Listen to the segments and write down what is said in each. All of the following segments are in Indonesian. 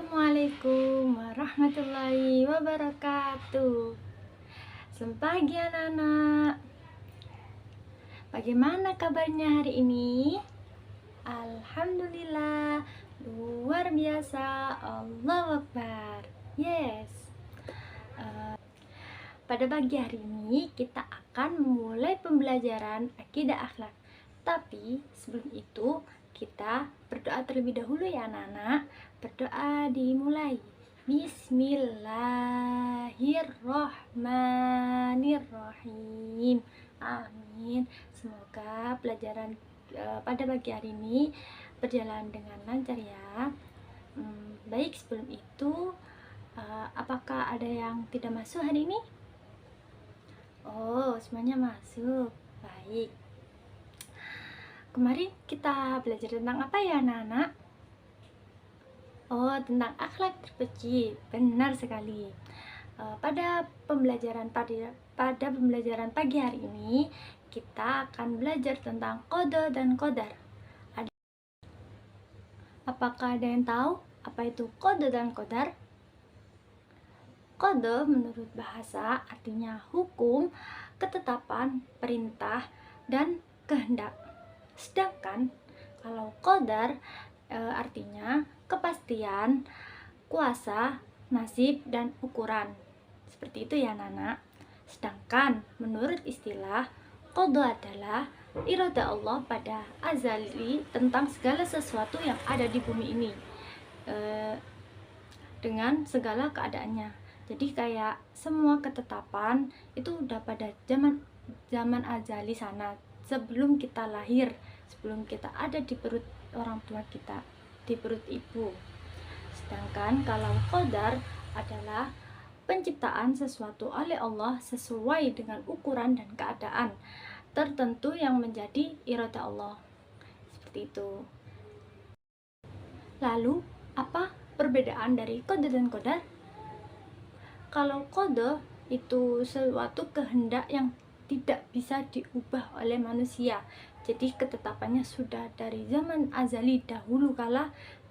Assalamualaikum warahmatullahi wabarakatuh. Selamat pagi anak-anak. Bagaimana kabarnya hari ini? Alhamdulillah, luar biasa. Allahu Akbar. Yes. Pada pagi hari ini kita akan memulai pembelajaran akidah akhlak. Tapi sebelum itu kita berdoa terlebih dahulu ya anak-anak. Berdoa dimulai. Bismillahirrohmanirrohim. Amin. Semoga pelajaran pada pagi hari ini berjalan dengan lancar ya. Baik, sebelum itu apakah ada yang tidak masuk hari ini? Oh, semuanya masuk. Baik. Kemarin kita belajar tentang apa ya anak-anak? Oh, tentang akhlak terpuji. Benar sekali. Pada pembelajaran pagi hari ini kita akan belajar tentang qada dan qadar. Apakah ada yang tahu apa itu qada dan qadar? Qada menurut bahasa artinya hukum, ketetapan, perintah, dan kehendak. Sedangkan kalau qadar artinya kepastian, kuasa, nasib, dan ukuran. Seperti itu ya Nana. Sedangkan menurut istilah, qada adalah irada Allah pada azali tentang segala sesuatu yang ada di bumi ini dengan segala keadaannya. Jadi kayak semua ketetapan itu udah pada zaman azali sana, sebelum kita lahir, sebelum kita ada di perut orang tua kita, di perut ibu. Sedangkan kalau qadar adalah penciptaan sesuatu oleh Allah sesuai dengan ukuran dan keadaan tertentu yang menjadi irada Allah. Seperti itu. Lalu, apa perbedaan dari qada dan qadar? Kalau qada itu suatu kehendak yang tidak bisa diubah oleh manusia. Jadi ketetapannya sudah dari zaman azali dahulu kala,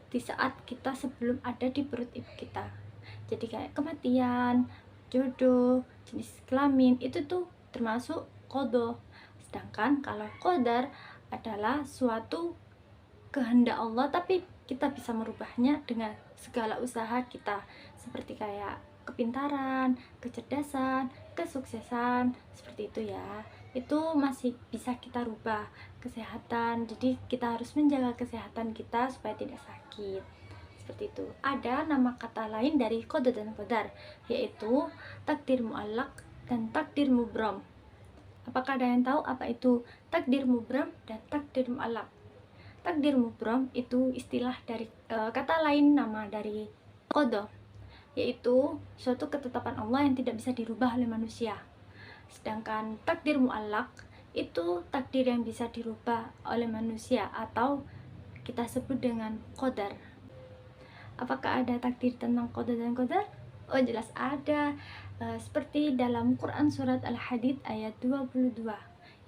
di saat kita sebelum ada di perut ibu kita. Jadi kayak kematian, jodoh, jenis kelamin, itu tuh termasuk qada. Sedangkan kalau qadar adalah suatu kehendak Allah, tapi kita bisa merubahnya dengan segala usaha kita, seperti kayak kepintaran, kecerdasan, kesuksesan, seperti itu ya. Itu masih bisa kita rubah. Kesehatan, jadi kita harus menjaga kesehatan kita supaya tidak sakit. Seperti itu. Ada nama kata lain dari qada dan qadar, yaitu takdir mu'allaq dan takdir mubram. Apakah ada yang tahu apa itu takdir mubram dan takdir mu'allaq? Takdir mubram itu istilah dari kata lain nama dari qada, yaitu suatu ketetapan Allah yang tidak bisa dirubah oleh manusia. Sedangkan takdir mu'allaq itu takdir yang bisa dirubah oleh manusia atau kita sebut dengan qadar. Apakah ada takdir tentang qada dan qadar? Oh, jelas ada. Seperti dalam Quran surat Al-Hadid ayat 22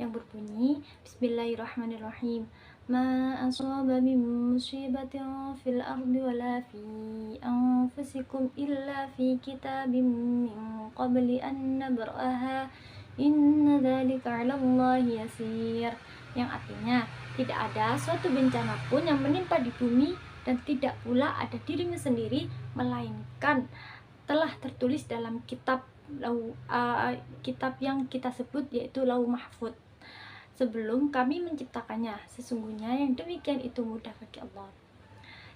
yang berbunyi Bismillahirrahmanirrahim. Ma asaba min musibatin fil ardi wala fi anfusikum illa fi kitabim min qabli an nabraha inna dzalika 'ala Allahi yasir. Yang artinya tidak ada suatu bencana pun yang menimpa di bumi dan tidak pula ada dirimu sendiri melainkan telah tertulis dalam kitab yang kita sebut yaitu Lauh Mahfuz sebelum kami menciptakannya. Sesungguhnya yang demikian itu mudah bagi Allah.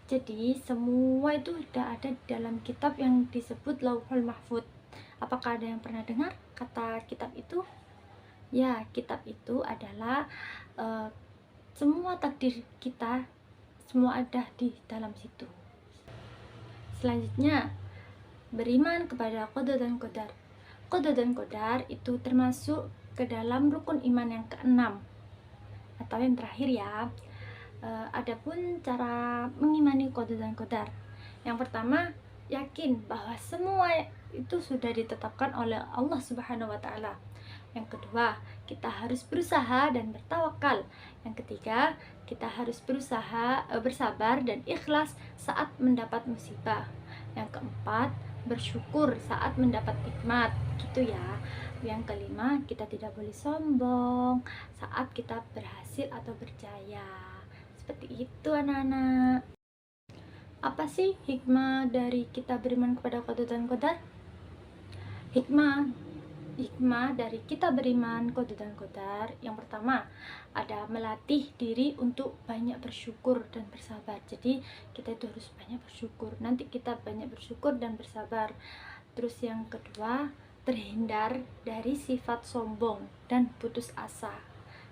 Jadi semua itu sudah ada di dalam kitab yang disebut Lauhul Mahfuz. Apakah ada yang pernah dengar kata kitab itu? Ya, kitab itu adalah semua takdir kita, semua ada di dalam situ. Selanjutnya, beriman kepada qada dan qadar. Qada dan qadar itu termasuk ke dalam rukun iman yang keenam atau yang terakhir ya. Adapun cara mengimani qada dan qadar, yang pertama, yakin bahwa semua itu sudah ditetapkan oleh Allah Subhanahu wa taala. Yang kedua, kita harus berusaha dan bertawakal. Yang ketiga, kita harus bersabar dan ikhlas saat mendapat musibah. Yang keempat, bersyukur saat mendapat nikmat, gitu ya. Yang kelima, kita tidak boleh sombong saat kita berhasil atau berjaya. Seperti itu anak-anak. Apa sih hikmah dari kita beriman kepada qada dan qadar? Hikmah dari kita beriman qada dan qadar, yang pertama ada melatih diri untuk banyak bersyukur dan bersabar. Jadi kita itu harus banyak bersyukur, nanti kita banyak bersyukur dan bersabar. Terus yang kedua, terhindar dari sifat sombong dan putus asa,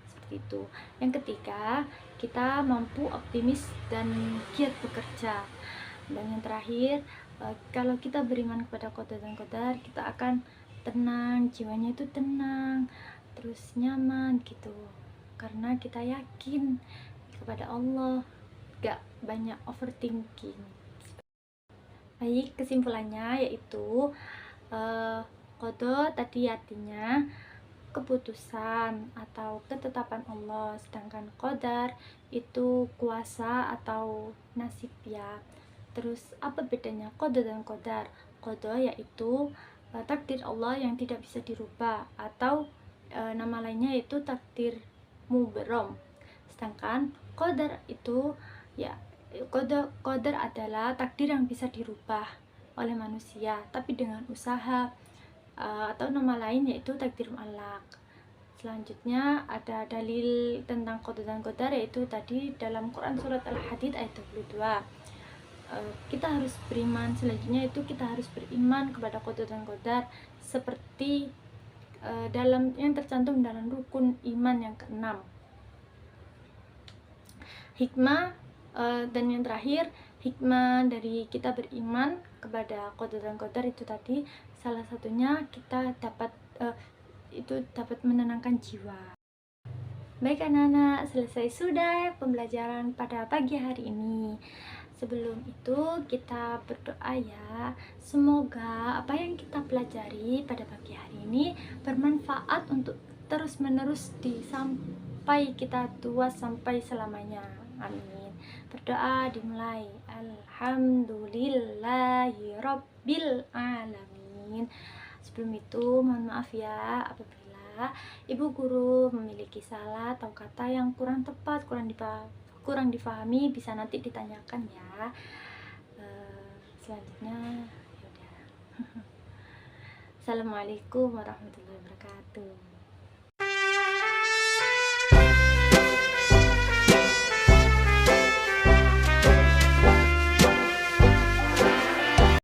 seperti itu. Yang ketiga, kita mampu optimis dan giat bekerja. Dan yang terakhir, kalau kita beriman kepada qada dan qadar, kita akan tenang, jiwanya itu tenang, terus nyaman gitu, karena kita yakin kepada Allah, gak banyak overthinking. Baik, kesimpulannya yaitu qada tadi artinya keputusan atau ketetapan Allah, sedangkan qadar itu kuasa atau nasib ya. Terus apa bedanya qada dan qadar? Qada yaitu takdir Allah yang tidak bisa dirubah, atau nama lainnya yaitu takdir mubrom. Sedangkan qadar itu ya, qadar adalah takdir yang bisa dirubah oleh manusia tapi dengan usaha, atau nama lain yaitu takdir mu'allaq. Selanjutnya ada dalil tentang qada dan qadar, yaitu tadi dalam Quran surat Al-Hadid ayat 22. Kita harus beriman, selanjutnya itu kita harus beriman kepada qada dan qadar seperti dalam yang tercantum dalam rukun iman yang keenam. Hikmah dan yang terakhir, hikmah dari kita beriman kepada qada dan qadar itu tadi, salah satunya kita dapat menenangkan jiwa. Baik anak-anak, selesai sudah pembelajaran pada pagi hari ini. Sebelum itu kita berdoa ya, semoga apa yang kita pelajari pada pagi hari ini bermanfaat untuk terus menerus sampai kita tua, sampai selamanya. Amin. Berdoa dimulai. Alhamdulillahirabbil alamin. Sebelum itu mohon maaf ya apabila ibu guru memiliki salah atau kata yang kurang tepat, kurang difahami, bisa nanti ditanyakan ya. Selanjutnya yaudah. Assalamualaikum warahmatullahi wabarakatuh.